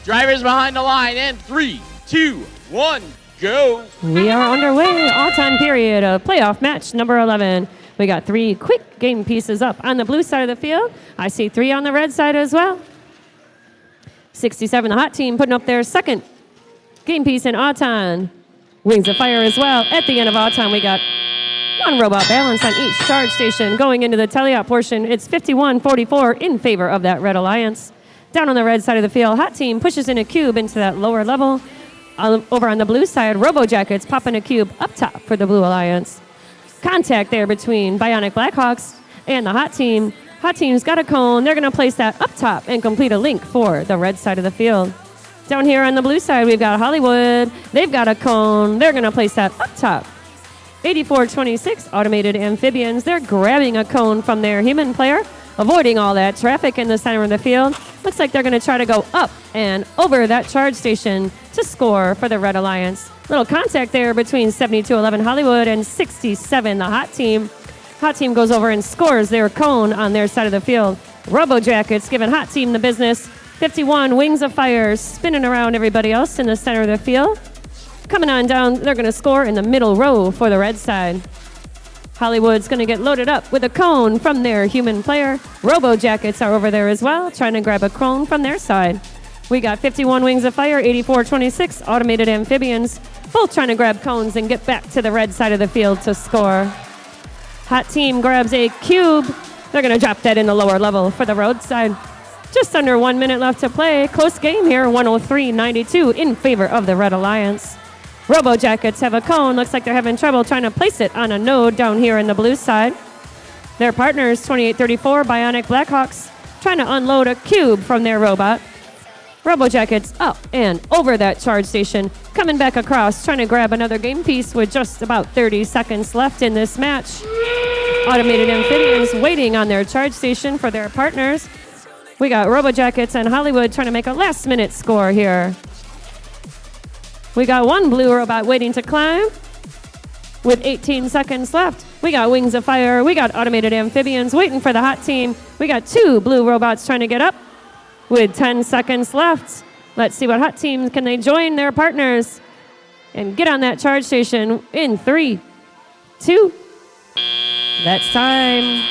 Drivers behind the line in 3, 2, 1, go. We are underway. All-time period of playoff match number 11. We got 3 quick game pieces up on the blue side of the field. I see 3 on the red side as well. 67, the hot team, putting up their second game piece in Auton. Wings of Fire as well. At the end of Auton, we got 1 robot balance on each charge station. Going into the teleop portion, it's 51-44 in favor of that Red Alliance. Down on the red side of the field, hot team pushes in a cube into that lower level. Over on the blue side, Robo Jackets popping a cube up top for the Blue Alliance. Contact there between Bionic Blackhawks and the hot team. Hot team's got a cone. They're going to place that up top and complete a link for the red side of the field. Down here on the blue side, we've got Hollywood. They've got a cone. They're going to place that up top. 84-26, Automated Amphibians. They're grabbing a cone from their human player, avoiding all that traffic in the center of the field. Looks like they're going to try to go up and over that charge station to score for the Red Alliance. Little contact there between 72-11 Hollywood and 67 the hot team. Hot team goes over and scores their cone on their side of the field. Robo Jackets giving hot team the business. 51 Wings of Fire spinning around everybody else in the center of the field. Coming on down, they're going to score in the middle row for the red side. Hollywood's going to get loaded up with a cone from their human player. Robo Jackets are over there as well, trying to grab a cone from their side. We got 51 Wings of Fire, 84-26 Automated Amphibians, both trying to grab cones and get back to the red side of the field to score. Hot team grabs a cube. They're going to drop that in the lower level for the road side. Just under 1 minute left to play. Close game here, 103-92 in favor of the Red Alliance. Robo Jackets have a cone. Looks like they're having trouble trying to place it on a node down here in the blue side. Their partners, 28-34 Bionic Blackhawks, trying to unload a cube from their robot. Robo Jackets up and over that charge station, coming back across, trying to grab another game piece with just about 30 seconds left in this match. Automated Amphibians waiting on their charge station for their partners. We got Robo Jackets and Hollywood trying to make a last-minute score here. We got 1 blue robot waiting to climb with 18 seconds left. We got Wings of Fire. We got Automated Amphibians waiting for the hot team. We got 2 blue robots trying to get up with 10 seconds left. Let's see what hot team can they join their partners and get on that charge station in 3, 2. That's time.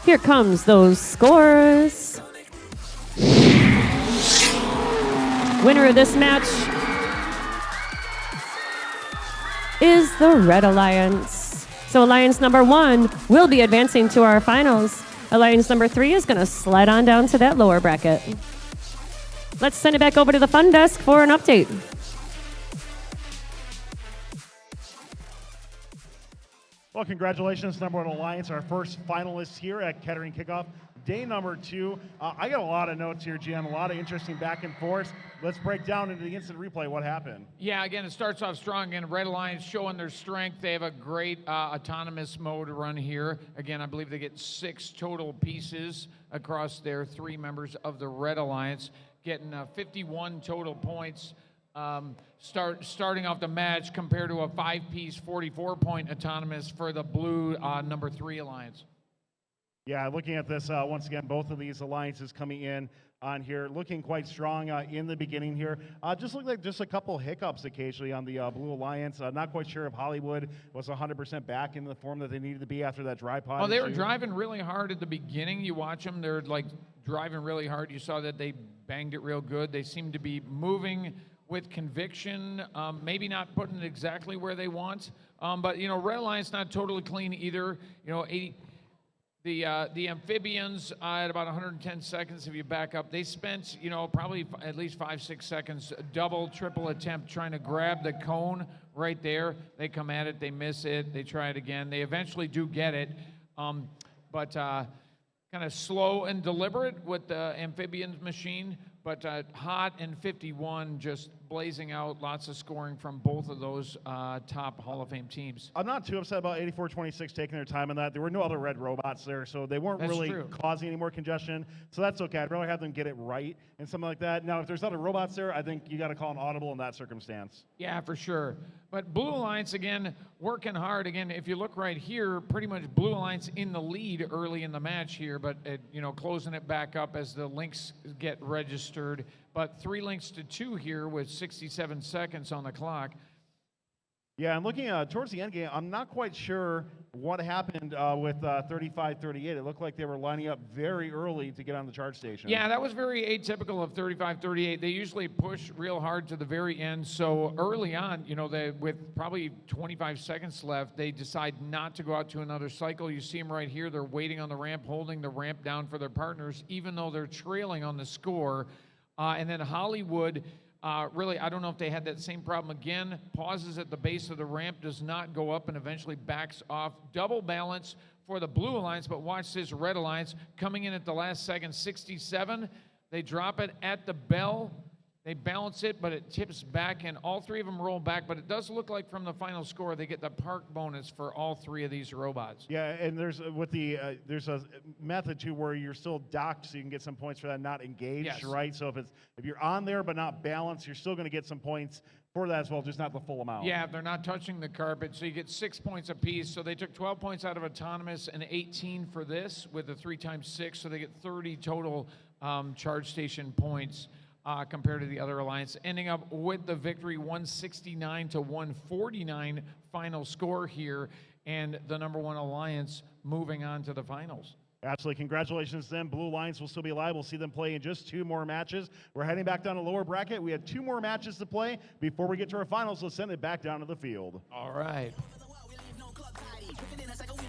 Here comes those scores. Winner of this match is the Red Alliance. So Alliance number 1 will be advancing to our finals. Alliance number 3 is going to slide on down to that lower bracket. Let's send it back over to the fun desk for an update. Well, congratulations, number 1 Alliance, our first finalists here at Kettering Kickoff, day number 2. I got a lot of notes here, Jim, a lot of interesting back and forth. Let's break down into the instant replay what happened. Yeah, again, it starts off strong. Again, Red Alliance showing their strength. They have a great autonomous mode run here. Again, I believe they get 6 total pieces across their 3 members of the Red Alliance, getting 51 total points. Starting off the match compared to a 5-piece 44-point autonomous for the blue number 3 alliance. Yeah, looking at this once again, both of these alliances coming in on here, looking quite strong in the beginning here. Just looked like just a couple hiccups occasionally on the Blue Alliance. Not quite sure if Hollywood was 100% back in the form that they needed to be after that dry pod. Oh, they were driving really hard at the beginning. You watch them, they're like driving really hard. You saw that they banged it real good. They seem to be moving with conviction, maybe not putting it exactly where they want, but you know, Red Alliance not totally clean either. You know, the amphibians at about 110 seconds. If you back up, they spent probably at least 5-6 seconds, double, triple attempt trying to grab the cone right there. They come at it, they miss it, they try it again. They eventually do get it, but kind of slow and deliberate with the amphibians machine. But Hot and 51 just blazing out, lots of scoring from both of those top Hall of Fame teams. I'm not too upset about 84-26 taking their time on that. There were no other red robots there, so they weren't That's really true. causing any more congestion. So that's okay. I'd rather have them get it right and something like that. Now, if there's other robots there, I think you got to call an audible in that circumstance. Yeah, for sure. But Blue Alliance, again, working hard. Again, if you look right here, pretty much Blue Alliance in the lead early in the match here, but, closing it back up as the links get registered. But 3 links to 2 here with 67 seconds on the clock. Yeah, and looking towards the end game, I'm not quite sure what happened with 35-38. It looked like they were lining up very early to get on the charge station. Yeah, that was very atypical of 35-38. They usually push real hard to the very end. So early on, with probably 25 seconds left, they decide not to go out to another cycle. You see them right here. They're waiting on the ramp, holding the ramp down for their partners, even though they're trailing on the score. And then Hollywood, really, I don't know if they had that same problem again. Pauses at the base of the ramp, does not go up, and eventually backs off. Double balance for the Blue Alliance, but watch this Red Alliance coming in at the last second, 67. They drop it at the bell. They balance it, but it tips back, and all 3 of them roll back. But it does look like from the final score, they get the park bonus for all 3 of these robots. Yeah, and there's there's a method too where you're still docked, so you can get some points for that, not engaged, Yes. right? So if you're on there but not balanced, you're still going to get some points for that as well, just not the full amount. Yeah, they're not touching the carpet, so you get 6 points apiece. So they took 12 points out of autonomous and 18 for this with the 3 times 6, so they get 30 total charge station points. Compared to the other alliance, ending up with the victory, 169-149 final score here, and the #1 alliance moving on to the finals. Absolutely. Congratulations to them. Blue Alliance will still be alive. We'll see them play in just 2 more matches. We're heading back down to lower bracket. We have 2 more matches to play before we get to our finals. Let's send it back down to the field. All right.